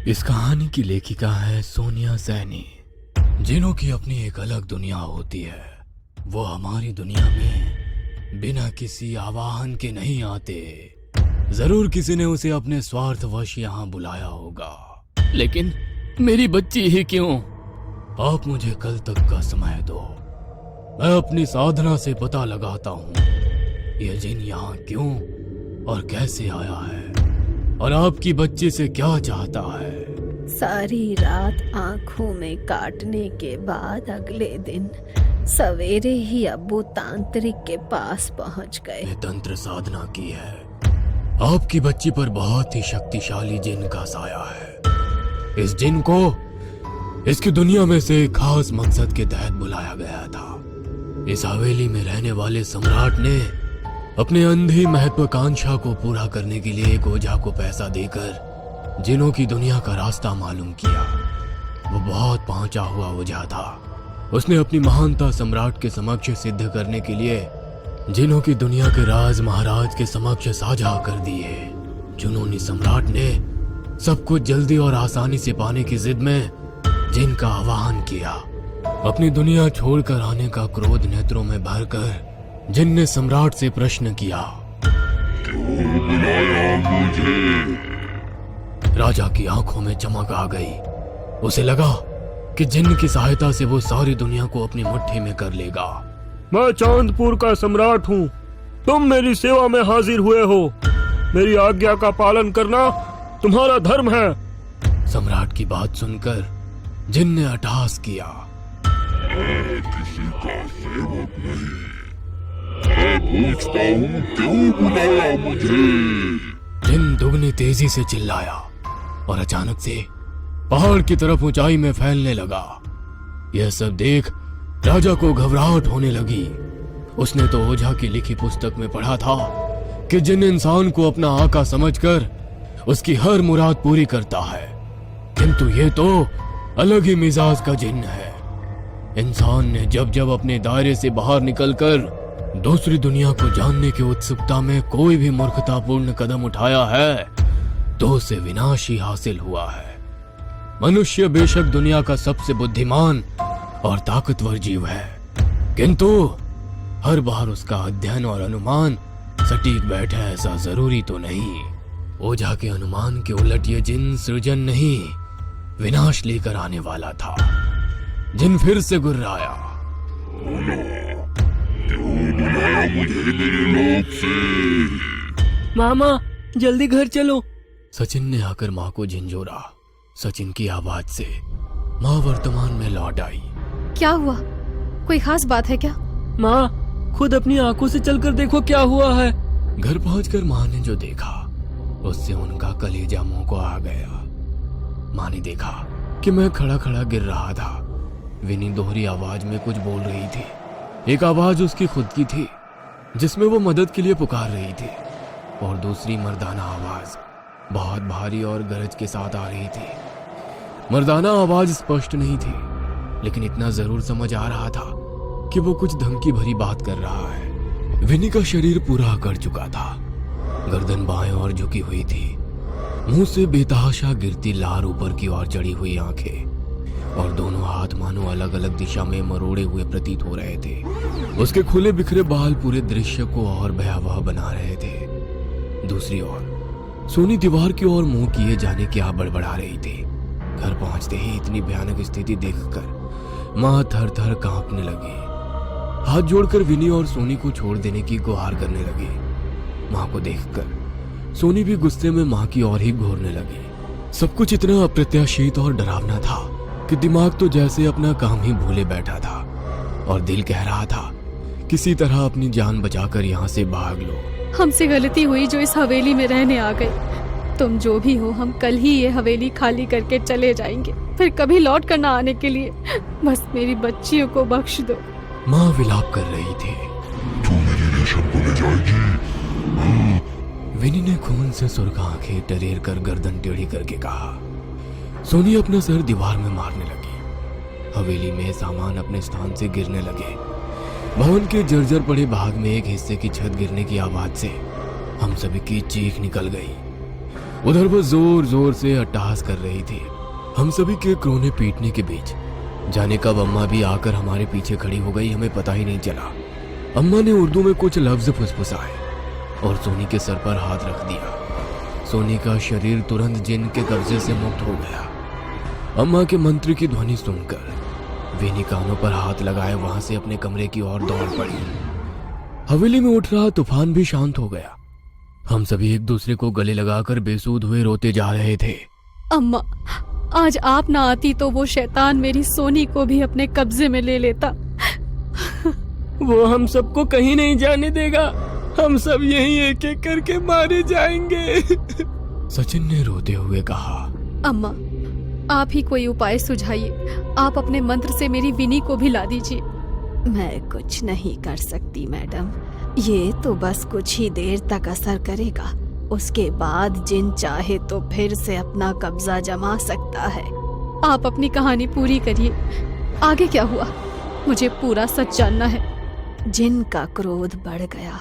इस कहानी की लेखिका है सोनिया सैनी। जिनों की अपनी एक अलग दुनिया होती है। वो हमारी दुनिया में बिना किसी आवाहन के नहीं आते। जरूर किसी ने उसे अपने स्वार्थवश यहाँ बुलाया होगा, लेकिन मेरी बच्ची ही क्यों? आप मुझे कल तक का समय दो, मैं अपनी साधना से पता लगाता हूँ यह जिन यहाँ क्यों और कैसे आया है और आपकी बच्ची से क्या चाहता है। सारी रात आंखों में काटने के बाद अगले दिन सवेरे ही अब्बू तांत्रिक के पास पहुंच गए। ने तंत्र साधना की है। आपकी बच्ची पर बहुत ही शक्तिशाली जिन का साया है। इस जिन को इसकी दुनिया में से एक खास मकसद के तहत बुलाया गया था। इस हवेली में रहने वाले सम्राट ने अपने अंधी महत्वाकांक्षा को पूरा करने के लिए एक ओझा को पैसा देकर जिनों की दुनिया का रास्ता मालूम किया। वो बहुत पहुंचा हुआ ओझा था। उसने अपनी महानता सम्राट के समक्ष सिद्ध करने के लिए जिनों की दुनिया के राज महाराज के समक्ष साझा कर दिए। जुनूनी सम्राट ने सब कुछ जल्दी और आसानी से पाने की जिद में जिन का आवाहन किया। अपनी दुनिया छोड़कर आने का क्रोध नेत्रों में भरकर जिन ने सम्राट से प्रश्न किया, क्यों बुलाया मुझे? राजा की आंखों में चमक आ गई। उसे लगा कि जिन की सहायता से वो सारी दुनिया को अपनी मुट्ठी में कर लेगा। मैं चांदपुर का सम्राट हूँ। तुम मेरी सेवा में हाजिर हुए हो। मेरी आज्ञा का पालन करना तुम्हारा धर्म है। सम्राट की बात सुनकर जिन ने अट्टहास किया, मैं किसी का सेवक नहीं। मैं पूछता हूँ क्यों बुलाया मुझे? जिन दुगनी तेजी से चिल्लाया और अचानक से पहाड़ की तरफ ऊंचाई में फैलने लगा। यह सब देख राजा को घबराहट होने लगी। उसने तो ओझा की लिखी पुस्तक में पढ़ा था कि जिन इंसान को अपना आका समझकर उसकी हर मुराद पूरी करता है, किंतु ये तो अलग ही मिजाज का जिन है। इंसान ने जब जब अपने दायरे से बाहर निकलकर दूसरी दुनिया को जानने की उत्सुकता में कोई भी मूर्खतापूर्ण कदम उठाया है तो उसे विनाश ही हासिल हुआ है। मनुष्य बेशक दुनिया का सबसे बुद्धिमान और ताकतवर जीव है, किंतु हर बार उसका अध्ययन और अनुमान सटीक बैठे ऐसा जरूरी तो नहीं। ओझा के अनुमान के उलट ये जिन सृजन नहीं विनाश लेकर आने वाला था। जिन फिर से गुर्राया, क्यों बुलाया मुझे मेरे लोक से? मामा जल्दी घर चलो। सचिन ने आकर माँ को झिंझोरा। सचिन की आवाज से माँ वर्तमान में लौट आई। क्या हुआ? कोई खास बात है क्या? माँ खुद अपनी आंखों से चलकर देखो क्या हुआ है। घर पहुंचकर माँ ने जो देखा उससे उनका कलेजा मुंह को आ गया। माँ ने देखा कि मैं खड़ा खड़ा गिर रहा था। विनी दोहरी आवाज में कुछ बोल रही थी। एक आवाज उसकी खुद की थी जिसमें वो मदद के लिए पुकार रही थी, और दूसरी मर्दाना आवाज बहुत भारी और गरज के साथ आ रही थी। मर्दाना आवाज स्पष्ट नहीं थी, लेकिन इतना जरूर समझ आ रहा था कि वो कुछ धमकी भरी बात कर रहा है। विनी का शरीर पूरा अकड़ चुका था। गर्दन बाएं और झुकी हुई थी। मुंह से बेतहाशा गिरती लार ऊपर की ओर चढ़ी हुई आंखें, और दोनों हाथ मानो अलग अलग दिशा में मरोड़े हुए प्रतीत हो रहे थे। उसके खुले बिखरे बाल पूरे दृश्य को और भयावह बना रहे थे। दूसरी ओर सोनी दीवार की ओर मुंह किए जाने की बड़बड़ा रही थी। घर पहुंचते ही इतनी भयानक स्थिति देखकर माँ थर थर कांपने लगी। हाथ जोड़कर विनी और सोनी को छोड़ देने की गुहार करने लगी। माँ को देखकर सोनी भी गुस्से में माँ की ओर ही घूरने लगी। सब कुछ इतना अप्रत्याशित और डरावना था कि दिमाग तो जैसे अपना काम ही भूले बैठा था, और दिल कह रहा था किसी तरह अपनी जान बचाकर यहाँ से भाग लो। हमसे गलती हुई जो इस हवेली में रहने आ गए। तुम जो भी हो, हम कल ही ये हवेली खाली करके चले जाएंगे, फिर कभी लौट कर ना आने के लिए। बस मेरी बच्चियों को बख्श दो। माँ विलाप कर रही थी। तू मेरी रेशम को ले जाएगी? विनी ने खून से सुर्ख आंखें टरेर कर गर्दन टेढ़ी करके कहा। सोनी अपना सर दीवार में मारने लगी। हवेली में सामान अपने स्थान से गिरने लगे। भवन के जर्जर पड़े भाग में एक हिस्से की छत गिरने की आवाज से हम सभी की चीख निकल गई। उधर वो जोर जोर से अट्टहास कर रही थी। हम सभी के क्रोने पीटने के बीच जाने कब अम्मा भी आकर हमारे पीछे खड़ी हो गई, हमें पता ही नहीं चला। अम्मा ने उर्दू में कुछ लफ्ज फुसफुसाए और सोनी के सर पर हाथ रख दिया। सोनी का शरीर तुरंत जिन के कब्जे से मुक्त हो गया। अम्मा के मंत्र की ध्वनि सुनकर विनी कानों पर हाथ लगाए वहां से अपने कमरे की ओर दौड़ पड़ी। हवेली में उठ रहा तूफान भी शांत हो गया। हम सभी एक दूसरे को गले लगाकर बेसूध हुए रोते जा रहे थे। अम्मा, आज आप ना आती तो वो शैतान मेरी सोनी को भी अपने कब्जे में ले लेता। वो हम सबको कहीं नहीं जाने देगा। हम सब यहीं एक एक करके मारे जाएंगे। सचिन ने रोते हुए कहा। अम्मा, आप ही कोई उपाय सुझाइए। आप अपने मंत्र से मेरी विनी को भी ला दीजिए। मैं कुछ नहीं कर सकती मैडम, ये तो बस कुछ ही देर तक असर करेगा। उसके बाद जिन चाहे तो फिर से अपना कब्जा जमा सकता है। आप अपनी कहानी पूरी करिए। आगे क्या हुआ, मुझे पूरा सच जानना है। जिन का क्रोध बढ़ गया।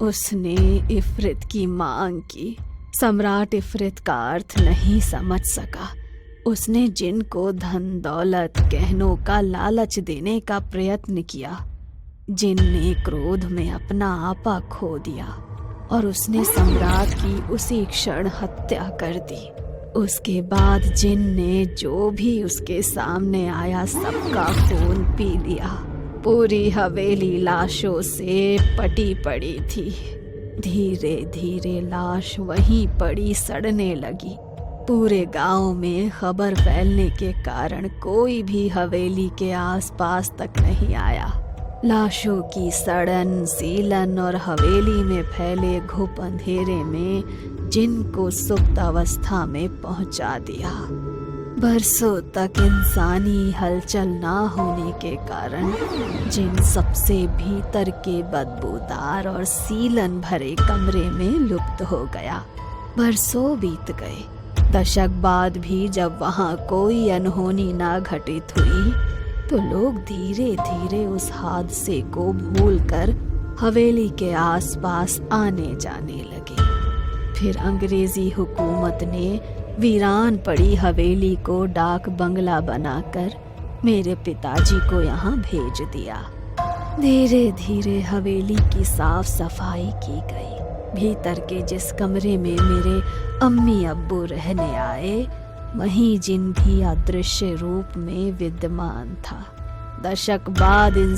उसने इफरित की मांग की। सम्राट इफरित का अर्थ नहीं समझ सका। उसने जिन को धन दौलत गहनों का लालच देने का प्रयत्न किया। जिन ने क्रोध में अपना आपा खो दिया और उसने सम्राट की उसी क्षण हत्या कर दी। उसके बाद जिन ने जो भी उसके सामने आया सबका खून पी लिया। पूरी हवेली लाशों से पटी पड़ी थी। धीरे धीरे लाश वहीं पड़ी सड़ने लगी। पूरे गांव में खबर फैलने के कारण कोई भी हवेली के आसपास तक नहीं आया। लाशों की सड़न सीलन और हवेली में फैले घुप अंधेरे में जिन को सुप्त अवस्था में पहुंचा दिया। बरसों तक इंसानी हलचल ना होने के कारण जिन सबसे भीतर के बदबूदार और सीलन भरे कमरे में लुप्त हो गया। बरसों बीत गए। दशक बाद भी जब वहां कोई अनहोनी ना घटित हुई तो लोग धीरे धीरे उस हादसे को भूलकर हवेली के आसपास आने जाने लगे। फिर अंग्रेजी हुकूमत ने वीरान पड़ी हवेली को डाक बंगला बनाकर मेरे पिताजी को यहाँ भेज दिया। धीरे धीरे हवेली की साफ सफाई की गई। भीतर के जिस कमरे में मेरे अम्मी अब्बू रहने आए वहीं जिन भी अदृश्य रूप में विद्यमान था। दशक बाद इन